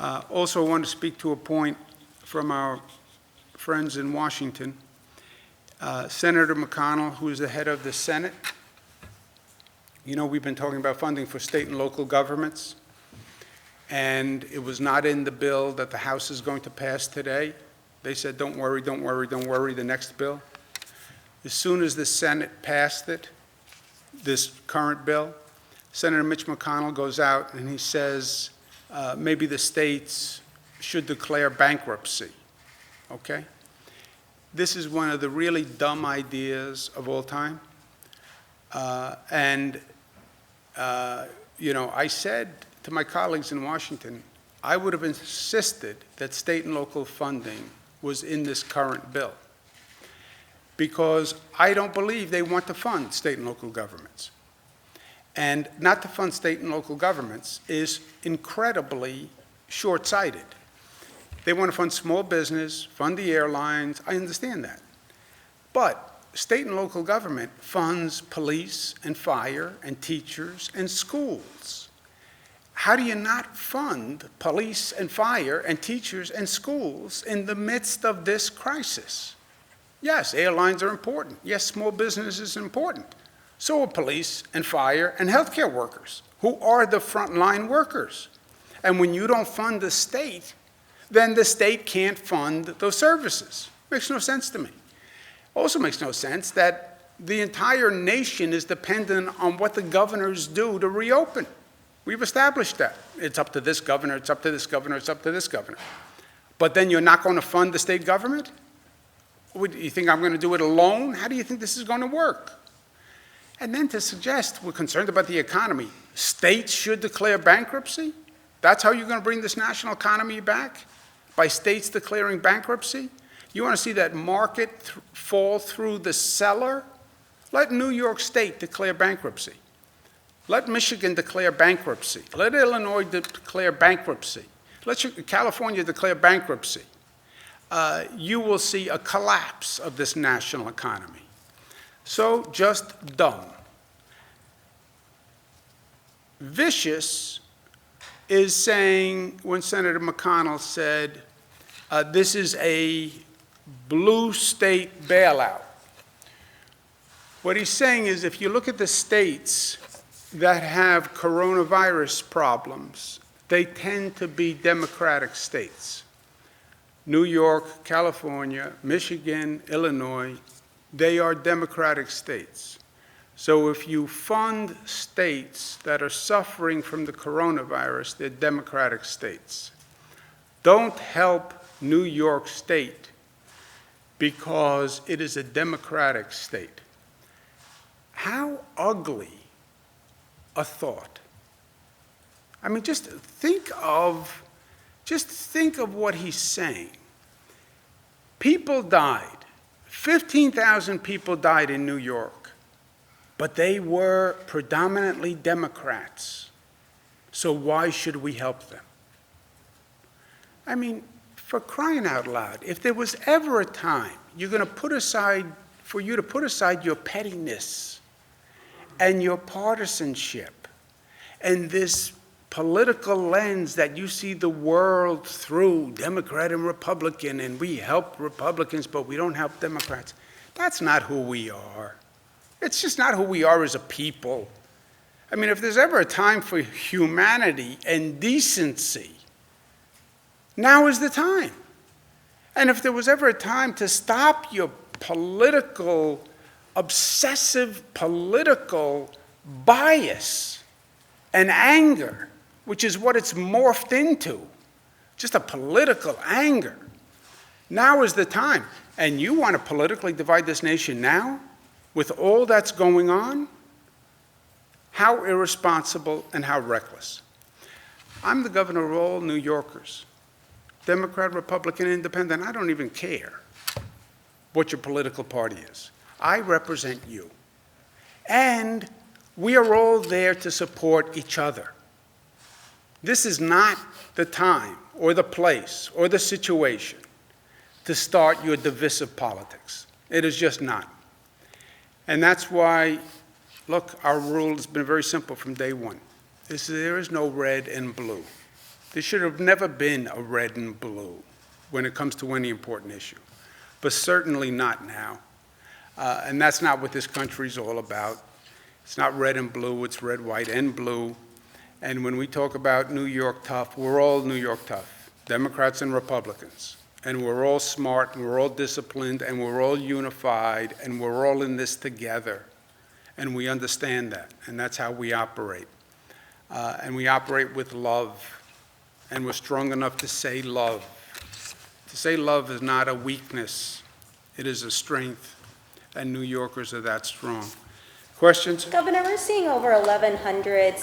Also, I want to speak to a point from our friends in Washington. Senator McConnell, who is the head of the Senate, you know, we've been talking about funding for state and local governments, and it was not in the bill that the House is going to pass today. They said, don't worry, don't worry, don't worry, the next bill. As soon as the Senate passed it, this current bill, Senator Mitch McConnell goes out and he says, maybe the states should declare bankruptcy, okay? This is one of the really dumb ideas of all time. You know, I said to my colleagues in Washington, I would have insisted that state and local funding was in this current bill, because I don't believe they want to fund state and local governments. And not to fund state and local governments is incredibly short-sighted. They want to fund small business, fund the airlines, I understand that. But state and local government funds police and fire and teachers and schools. How do you not fund police and fire and teachers and schools in the midst of this crisis? Yes, airlines are important. Yes, small business is important. So are police and fire and healthcare workers, who are the frontline workers. And when you don't fund the state, then the state can't fund those services. Makes no sense to me. Also makes no sense that the entire nation is dependent on what the governors do to reopen. We've established that. It's up to this governor, it's up to this governor, it's up to this governor. But then you're not going to fund the state government? You think I'm going to do it alone? How do you think this is going to work? And then to suggest we're concerned about the economy, states should declare bankruptcy? That's how you're going to bring this national economy back? By states declaring bankruptcy? You want to see that market fall through the cellar? Let New York State declare bankruptcy. Let Michigan declare bankruptcy. Let Illinois declare bankruptcy. Let California declare bankruptcy. You will see a collapse of this national economy. So just dumb. Vicious is saying, when Senator McConnell said, this is a blue state bailout. What he's saying is, if you look at the states that have coronavirus problems, they tend to be Democratic states. New York, California, Michigan, Illinois, they are Democratic states. So if you fund states that are suffering from the coronavirus, they're Democratic states. Don't help New York State because it is a Democratic state. How ugly a thought. I mean, just think of what he's saying. People died. 15,000 people died in New York, but they were predominantly Democrats. So why should we help them? I mean, for crying out loud, if there was ever a time you're going to put aside, for you to put aside your pettiness and your partisanship and this political lens that you see the world through, Democrat and Republican, and we help Republicans, but we don't help Democrats. That's not who we are. It's just not who we are as a people. I mean, if there's ever a time for humanity and decency, now is the time. And if there was ever a time to stop your political, obsessive political bias and anger, which is what it's morphed into, just a political anger. Now is the time. And you want to politically divide this nation now, with all that's going on? How irresponsible and how reckless. I'm the governor of all New Yorkers. Democrat, Republican, Independent, I don't even care what your political party is. I represent you. And we are all there to support each other. This is not the time or the place or the situation to start your divisive politics. It is just not. And that's why, look, our rule has been very simple from day one. There is no red and blue. There should have never been a red and blue when it comes to any important issue, but certainly not now. And that's not what this country's all about. It's not red and blue, it's red, white, and blue. And when we talk about New York tough, we're all New York tough, Democrats and Republicans. And we're all smart, and we're all disciplined, and we're all unified, and we're all in this together. And we understand that, and that's how we operate. And we operate with love, and we're strong enough to say love. To say love is not a weakness, it is a strength, and New Yorkers are that strong. Questions? Governor, we're seeing over 1,100